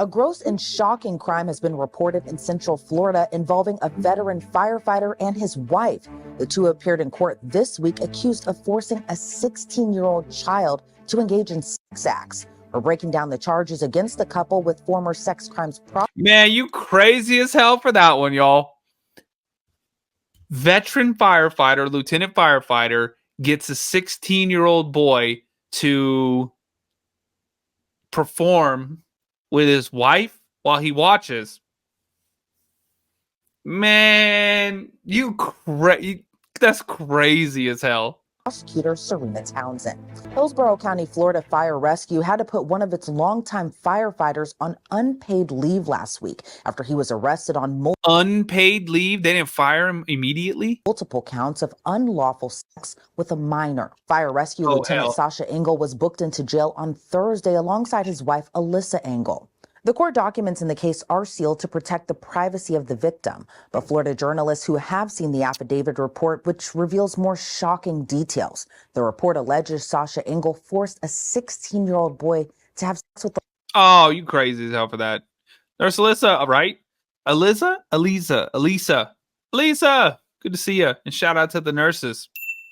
A gross and shocking crime has been reported in Central Florida involving a veteran firefighter and his wife. The two appeared in court this week accused of forcing a 16-year-old child to engage in sex acts. We're breaking down the charges against the couple with former sex crimes. Man, you crazy as hell for that one, y'all. Veteran firefighter, lieutenant firefighter, gets a 16-year-old boy to perform with his wife while he watches. Man, that's crazy as hell. Prosecutor Serena Townsend. Hillsborough County, Florida Fire Rescue had to put one of its longtime firefighters on unpaid leave last week after he was arrested on unpaid leave. They didn't fire him immediately. Multiple counts of unlawful sex with a minor. Fire Rescue Lieutenant Sasha Engel was booked into jail on Thursday alongside his wife, Alyssa Engel. The court documents in the case are sealed to protect the privacy of the victim, but Florida journalists who have seen the affidavit report, which reveals more shocking details. The report alleges Sasha Engel forced a 16-year-old boy to have sex with the... Oh, you crazy as hell for that. There's Alyssa, right? Elisa? Good to see you. And shout out to the nurses.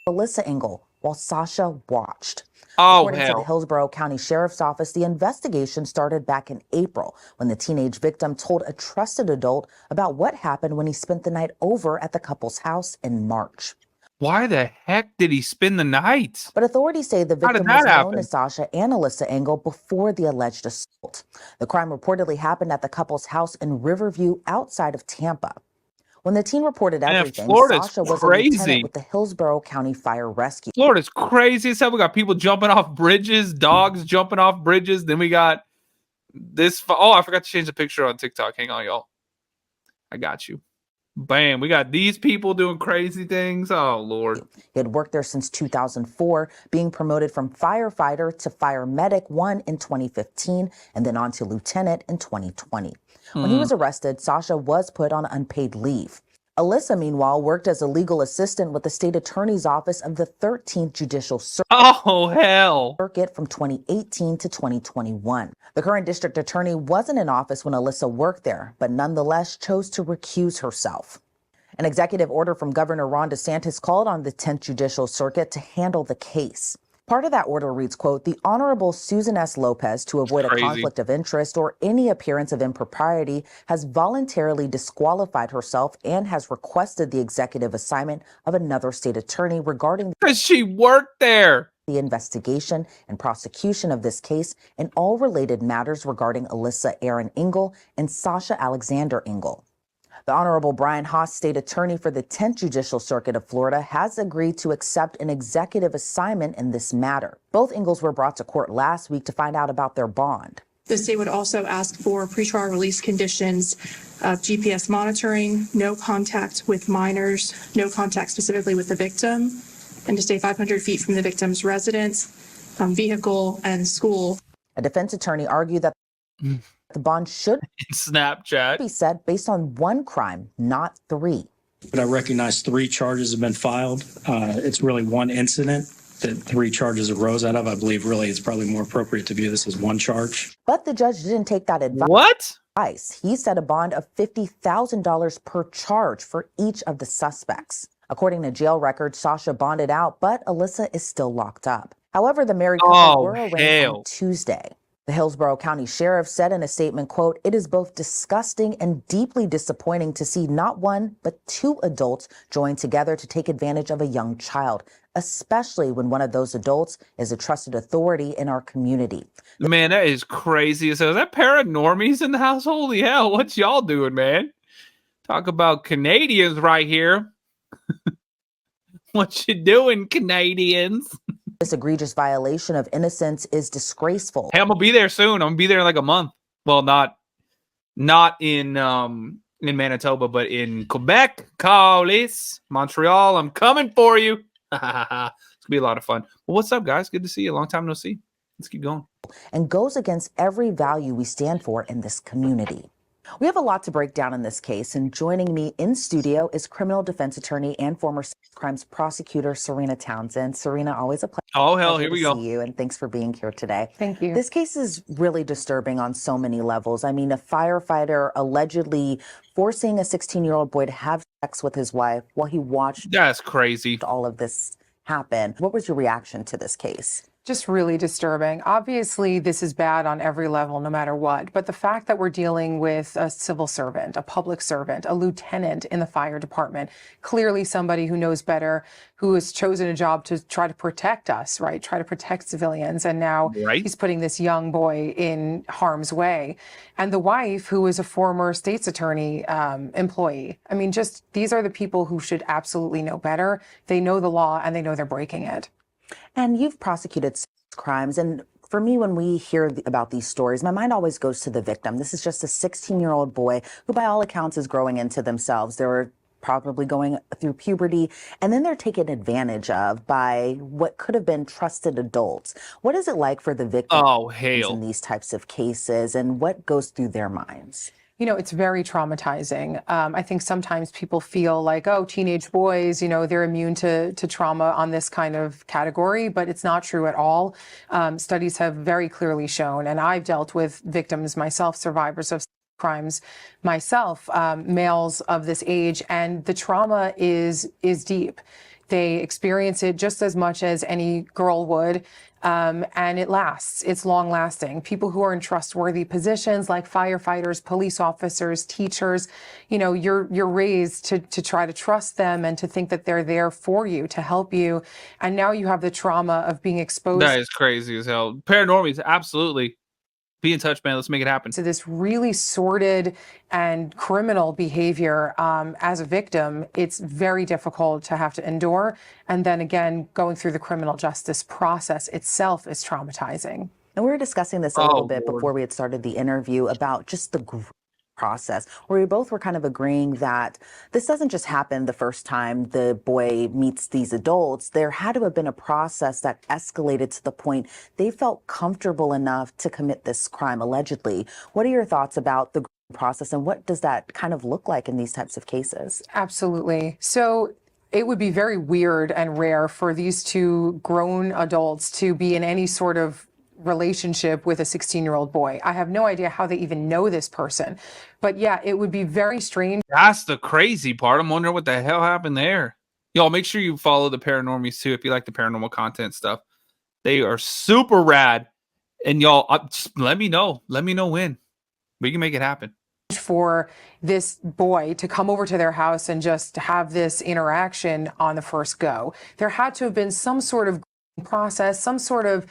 Alyssa Engel, while Sasha watched. Oh, According to the Hillsborough County Sheriff's Office, the investigation started back in April when the teenage victim told a trusted adult about what happened when he spent the night over at the couple's house in March. Why the heck did he spend the night? But authorities say the victim was known to Sasha and Alyssa Engel before the alleged assault. The crime reportedly happened at the couple's house in Riverview outside of Tampa. When the teen reported everything, Sasha was a lieutenant with the Hillsborough County Fire Rescue. Florida's crazy as hell. We got people jumping off bridges, dogs jumping off bridges. Then we got this. Oh, I forgot to change the picture on TikTok. Hang on, y'all. I got you. Bam. We got these people doing crazy things. Oh, Lord. He had worked there since 2004, being promoted from firefighter to fire medic 1 in 2015, and then on to lieutenant in 2020. When he was arrested, Sasha was put on unpaid leave. Alyssa, meanwhile, worked as a legal assistant with the state attorney's office of the 13th Judicial Circuit. Oh, hell. Circuit from 2018 to 2021. The current district attorney wasn't in office when Alyssa worked there, but nonetheless chose to recuse herself. An executive order from Governor Ron DeSantis called on the 10th Judicial Circuit to handle the case. Part of that order reads, quote, the Honorable Susan S. Lopez, to avoid a conflict of interest or any appearance of impropriety, has voluntarily disqualified herself and has requested the executive assignment of another state attorney regarding because she worked there. The investigation and prosecution of this case and all related matters regarding Alyssa Erin Engel and Sasha Alexander Engel. The Honorable Brian Haas, state attorney for the 10th Judicial Circuit of Florida, has agreed to accept an executive assignment in this matter. Both Engels were brought to court last week to find out about their bond. The state would also ask for pretrial release conditions of GPS monitoring, no contact with minors, no contact specifically with the victim, and to stay 500 feet from the victim's residence, vehicle, and school. A defense attorney argued that the bond should Snapchat be set based on one crime, not 3. But I recognize 3 charges have been filed. It's really one incident that 3 charges arose out of. I believe really it's probably more appropriate to view this as one charge. But the judge didn't take that advice. What? He set a bond of $50,000 per charge for each of the suspects. According to jail records, Sasha bonded out, but Alyssa is still locked up. However, the married couple were arraigned on Tuesday. The Hillsborough County Sheriff said in a statement, quote, it is both disgusting and deeply disappointing to see not one, but 2 adults join together to take advantage of a young child, especially when one of those adults is a trusted authority in our community. Man, that is crazy. So is that pair of normies in the house? Holy hell, what y'all doing, man? Talk about Canadians right here. What you doing, Canadians? This egregious violation of innocence is disgraceful. Hey, I'm gonna be there soon. I'm gonna be there in like a month. Well, not in Manitoba, but in Quebec, Calais, Montreal. I'm coming for you. It's gonna be a lot of fun. Well, what's up, guys? Good to see you. Long time no see. Let's keep going. And goes against every value we stand for in this community. We have a lot to break down in this case, and joining me in studio is criminal defense attorney and former sex crimes prosecutor Serena Townsend. Serena, always a Oh, hell, pleasure here we to go. see you, and thanks for being here today. Thank you. This case is really disturbing on so many levels. I mean, a firefighter allegedly forcing a 16-year-old boy to have sex with his wife while he watched That's crazy. all of this happen. What was your reaction to this case? Just really disturbing. Obviously, this is bad on every level, no matter what. But the fact that we're dealing with a civil servant, a public servant, a lieutenant in the fire department, clearly somebody who knows better, who has chosen a job to try to protect us, right? Try to protect civilians. And now he's putting this young boy in harm's way. And the wife, who is a former state's attorney employee. I mean, just these are the people who should absolutely know better. They know the law and they know they're breaking it. And you've prosecuted sex crimes. And for me, when we hear about these stories, my mind always goes to the victim. This is just a 16-year-old boy who, by all accounts, is growing into themselves. They're probably going through puberty, and then they're taken advantage of by what could have been trusted adults. What is it like for the victims in these types of cases, and what goes through their minds? You know, it's very traumatizing. I think sometimes people feel like, oh, teenage boys, you know, they're immune to trauma on this kind of category, but it's not true at all. Studies have very clearly shown, and I've dealt with victims myself, survivors of crimes myself, males of this age, and the trauma is deep. They experience it just as much as any girl would. And it lasts. It's long lasting. People who are in trustworthy positions like firefighters, police officers, teachers, you know, you're raised to try to trust them and to think that they're there for you, to help you. And now you have the trauma of being exposed. That is crazy as hell. Paranormies, absolutely. Be in touch, man. Let's make it happen. To this really sordid and criminal behavior as a victim, it's very difficult to have to endure. And then again, going through the criminal justice process itself is traumatizing. And we were discussing this a little bit before we had started the interview about just the process, where we both were kind of agreeing that this doesn't just happen the first time the boy meets these adults. There had to have been a process that escalated to the point they felt comfortable enough to commit this crime, allegedly. What are your thoughts about the process, and what does that kind of look like in these types of cases? Absolutely. So it would be very weird and rare for these two grown adults to be in any sort of relationship with a 16-year-old boy. I have no idea how they even know this person. But yeah, it would be very strange. That's the crazy part. I'm wondering what the hell happened there. Y'all, make sure you follow the Paranormies too if you like the paranormal content stuff. They are super rad. And y'all, just let me know. Let me know when. We can make it happen. For this boy to come over to their house and just have this interaction on the first go. There had to have been some sort of process, some sort of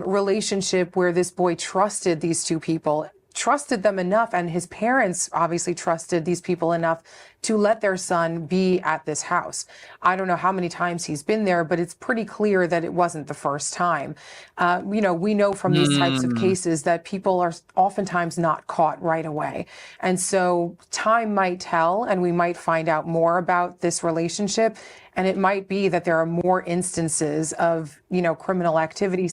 relationship where this boy trusted these two people, trusted them enough, and his parents obviously trusted these people enough to let their son be at this house. I don't know how many times he's been there, but it's pretty clear that it wasn't the first time. You know, we know from these types of cases that people are oftentimes not caught right away. And so time might tell, and we might find out more about this relationship. And it might be that there are more instances of, you know, criminal activity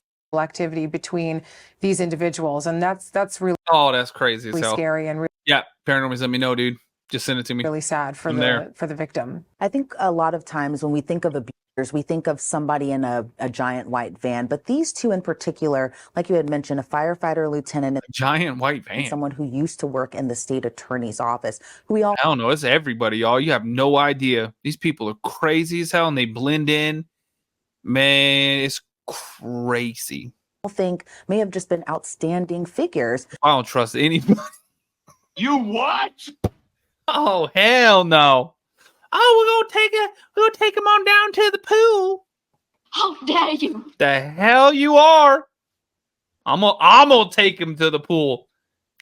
between these individuals. And that's really, that's crazy as hell. Scary and yeah, Paranormies, let me know, dude. Just send it to me. Really sad for the victim. I think a lot of times when we think of abusers, we think of somebody in a giant white van. But these two in particular, like you had mentioned, a firefighter, a lieutenant, a giant white van, and someone who used to work in the state attorney's office, who we all I don't know. It's everybody, y'all. You have no idea. These people are crazy as hell and they blend in. Man, it's crazy. think may have just been outstanding figures. I don't trust anybody. You what? Oh, hell no. Oh, we're gonna take him on down to the pool. How dare you? The hell you are. I'm gonna take him to the pool.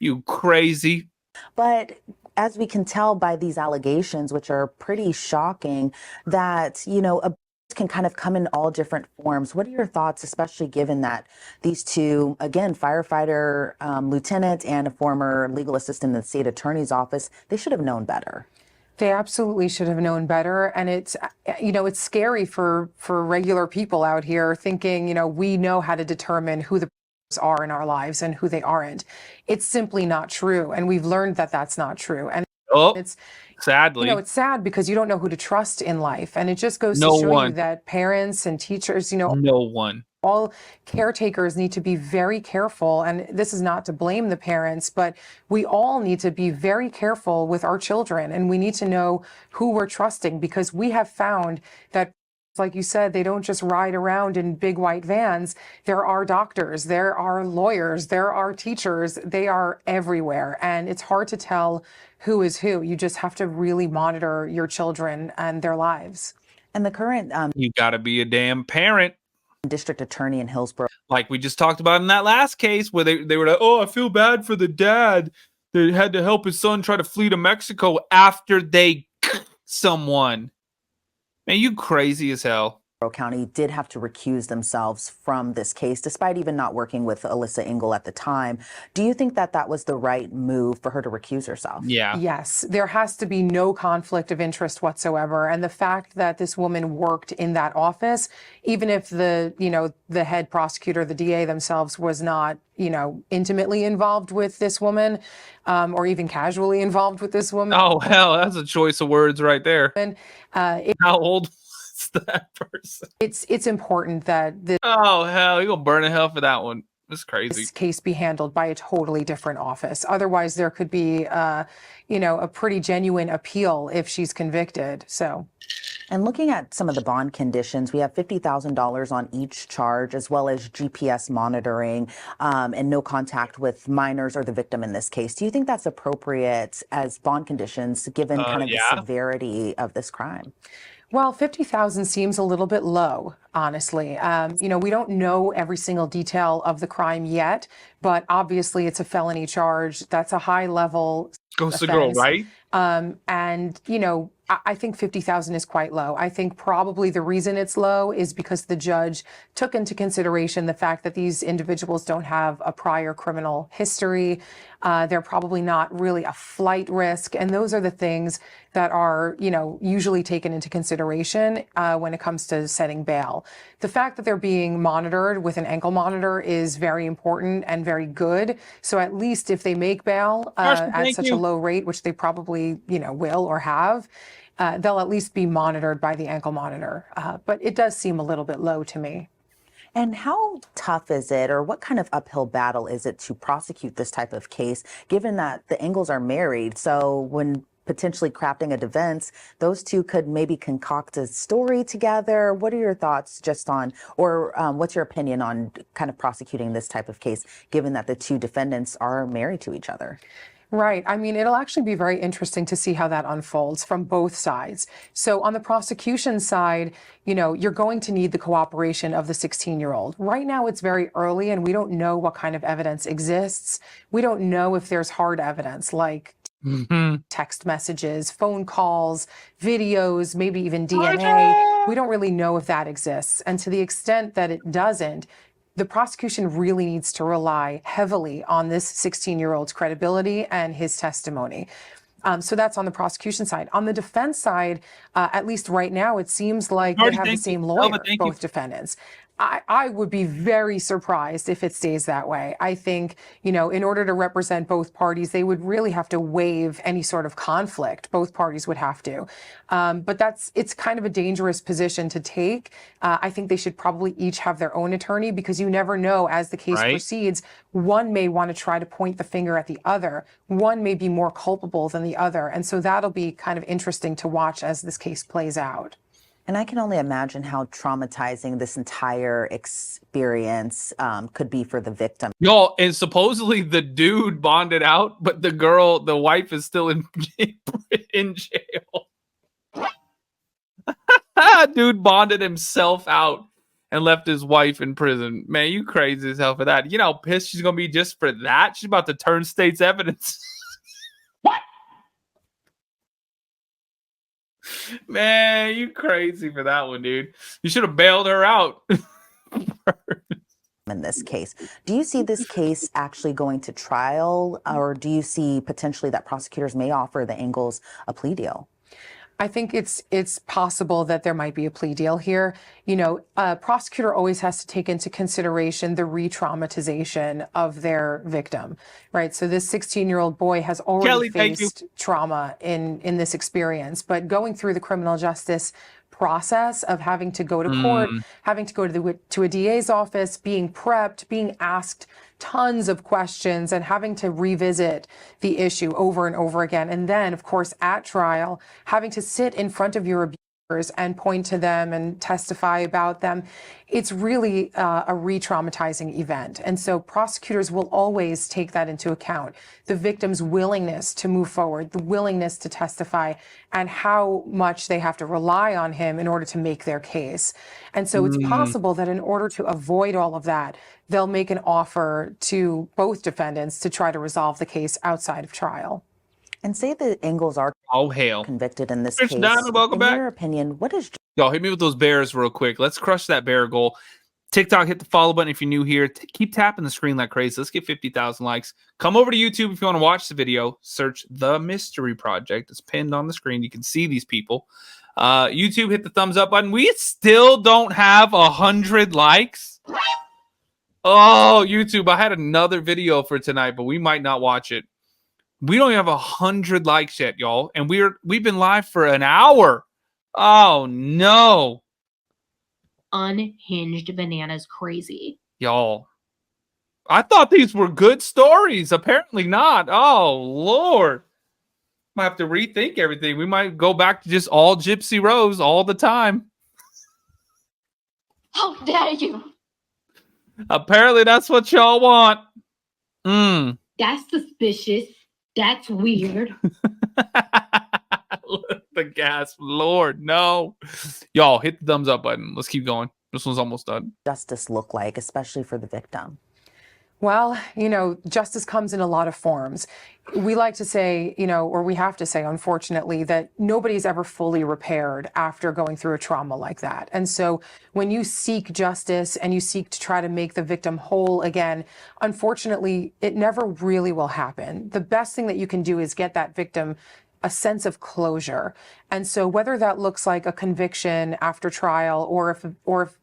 You crazy. But as we can tell by these allegations, which are pretty shocking, that, you know, abuse can kind of come in all different forms. What are your thoughts, especially given that these two, again, firefighter, lieutenant, and a former legal assistant in the state attorney's office, they should have known better? They absolutely should have known better. And it's, you know, it's scary for regular people out here thinking, you know, we know how to determine who the are in our lives and who they aren't. It's simply not true. And we've learned that that's not true. And Oh, it's, sadly, it's sad because you don't know who to trust in life. And it just goes no to show you one, that parents and teachers, no one. all caretakers need to be very careful. And this is not to blame the parents, but we all need to be very careful with our children. And we need to know who we're trusting, because we have found that, like you said, they don't just ride around in big white vans. There are doctors, there are lawyers, there are teachers, they are everywhere. And it's hard to tell who is who. You just have to really monitor your children and their lives. And the current You got to be a damn parent. district attorney in Hillsborough, Like we just talked about in that last case where they were like, oh, I feel bad for the dad that had to help his son try to flee to Mexico after they someone. Man, you crazy as hell. County did have to recuse themselves from this case, despite even not working with Alyssa Engel at the time. Do you think that that was the right move for her to recuse herself? Yeah. Yes, there has to be no conflict of interest whatsoever. And the fact that this woman worked in that office, even if the head prosecutor, the DA themselves was not, intimately involved with this woman, or even casually involved with this woman. Oh, hell, that's a choice of words right there. How old was that person? It's important that Oh, hell, you're going to burn in hell for that one. That's crazy. this case be handled by a totally different office. Otherwise, there could be, a pretty genuine appeal if she's convicted. So. And looking at some of the bond conditions, we have $50,000 on each charge, as well as GPS monitoring and no contact with minors or the victim in this case. Do you think that's appropriate as bond conditions, given kind of the severity of this crime? Well, 50,000 seems a little bit low, honestly. We don't know every single detail of the crime yet, but obviously it's a felony charge. That's a high level Goes to girl, right? I think 50,000 is quite low. I think probably the reason it's low is because the judge took into consideration the fact that these individuals don't have a prior criminal history. They're probably not really a flight risk. And those are the things that are, usually taken into consideration when it comes to setting bail. The fact that they're being monitored with an ankle monitor is very important and very good. So at least if they make bail at such a low rate, which they probably, will or have, they'll at least be monitored by the ankle monitor. But it does seem a little bit low to me. And how tough is it, or what kind of uphill battle is it to prosecute this type of case, given that the Engels are married? So when potentially crafting a defense, those two could maybe concoct a story together. What are your thoughts just on, or what's your opinion on kind of prosecuting this type of case, given that the two defendants are married to each other? Right. I mean, it'll actually be very interesting to see how that unfolds from both sides. So on the prosecution side, you're going to need the cooperation of the 16-year-old. Right now, it's very early and we don't know what kind of evidence exists. We don't know if there's hard evidence like text messages, phone calls, videos, maybe even DNA. We don't really know if that exists. And to the extent that it doesn't, the prosecution really needs to rely heavily on this 16-year-old's credibility and his testimony. So that's on the prosecution side. On the defense side, at least right now, it seems like they have the same lawyer, both defendants. I would be very surprised if it stays that way. I think, in order to represent both parties, they would really have to waive any sort of conflict. Both parties would have to. But it's kind of a dangerous position to take. I think they should probably each have their own attorney, because you never know as the case proceeds, one may want to try to point the finger at the other. One may be more culpable than the other. And so that'll be kind of interesting to watch as this case plays out. And I can only imagine how traumatizing this entire experience could be for the victim. Yo, and supposedly the dude bonded out, but the wife is still in jail. Dude bonded himself out and left his wife in prison. Man, you crazy as hell for that. You know how pissed she's going to be just for that? She's about to turn state's evidence. What? Man, you crazy for that one, dude. You should have bailed her out. In this case, do you see this case actually going to trial, or do you see potentially that prosecutors may offer the Engels a plea deal? I think it's possible that there might be a plea deal here. You know, a prosecutor always has to take into consideration the re-traumatization of their victim, right? So this 16-year-old boy has already Kelly, thank you. faced trauma in this experience, but going through the criminal justice process of having to go to court, having to go to a DA's office, being prepped, being asked tons of questions, and having to revisit the issue over and over again. And then, of course, at trial, having to sit in front of your abusers and point to them and testify about them. It's really a re-traumatizing event. And so prosecutors will always take that into account. The victim's willingness to move forward, the willingness to testify, and how much they have to rely on him in order to make their case. And so it's possible that in order to avoid all of that, they'll make an offer to both defendants to try to resolve the case outside of trial. And say the Engels are Oh, hell. convicted in this Rich case. Diamond, welcome in back. your opinion, what is Y'all, hit me with those bears real quick. Let's crush that bear goal. TikTok, hit the follow button if you're new here. Keep tapping the screen like crazy. Let's get 50,000 likes. Come over to YouTube if you want to watch the video. Search The Mystery Project. It's pinned on the screen. You can see these people. YouTube, hit the thumbs up button. We still don't have 100 likes. Oh, YouTube, I had another video for tonight, but we might not watch it. We don't even have 100 likes yet, y'all. And we've been live for an hour. Oh, no. Unhinged bananas crazy. Y'all, I thought these were good stories. Apparently not. Oh, Lord. Might have to rethink everything. We might go back to just all Gypsy Rose all the time. How dare you? Apparently that's what y'all want. That's suspicious. That's weird. The gas, Lord, no. Y'all, hit the thumbs up button. Let's keep going. This one's almost done. justice look like, especially for the victim? Well, you know, justice comes in a lot of forms. We like to say, you know, or we have to say, unfortunately, that nobody's ever fully repaired after going through a trauma like that. And so when you seek justice and you seek to try to make the victim whole again, unfortunately, it never really will happen. The best thing that you can do is get that victim a sense of closure. And so whether that looks like a conviction after trial, or if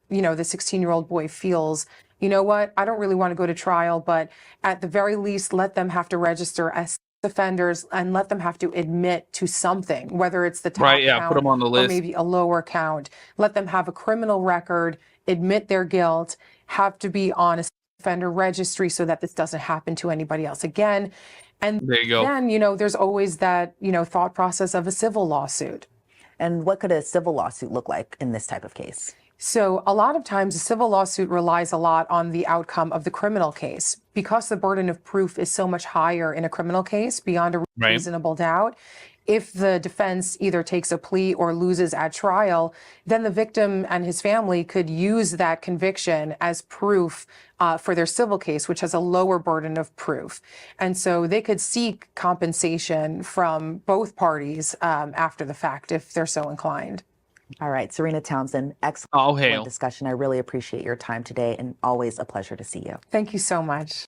you know, the 16-year-old boy feels, you know what, I don't really want to go to trial, but at the very least, let them have to register as offenders and let them have to admit to something, whether it's the top Right, yeah, count put them on the or list. maybe a lower count. Let them have a criminal record, admit their guilt, have to be on a offender registry so that this doesn't happen to anybody else again. And There you go. then, you know, there's always that, you know, thought process of a civil lawsuit. And what could a civil lawsuit look like in this type of case? So a lot of times a civil lawsuit relies a lot on the outcome of the criminal case. Because the burden of proof is so much higher in a criminal case beyond a Right. reasonable doubt, if the defense either takes a plea or loses at trial, then the victim and his family could use that conviction as proof for their civil case, which has a lower burden of proof. And so they could seek compensation from both parties after the fact if they're so inclined. All right, Serena Townsend, excellent Oh, hail. discussion. I really appreciate your time today and always a pleasure to see you. Thank you so much.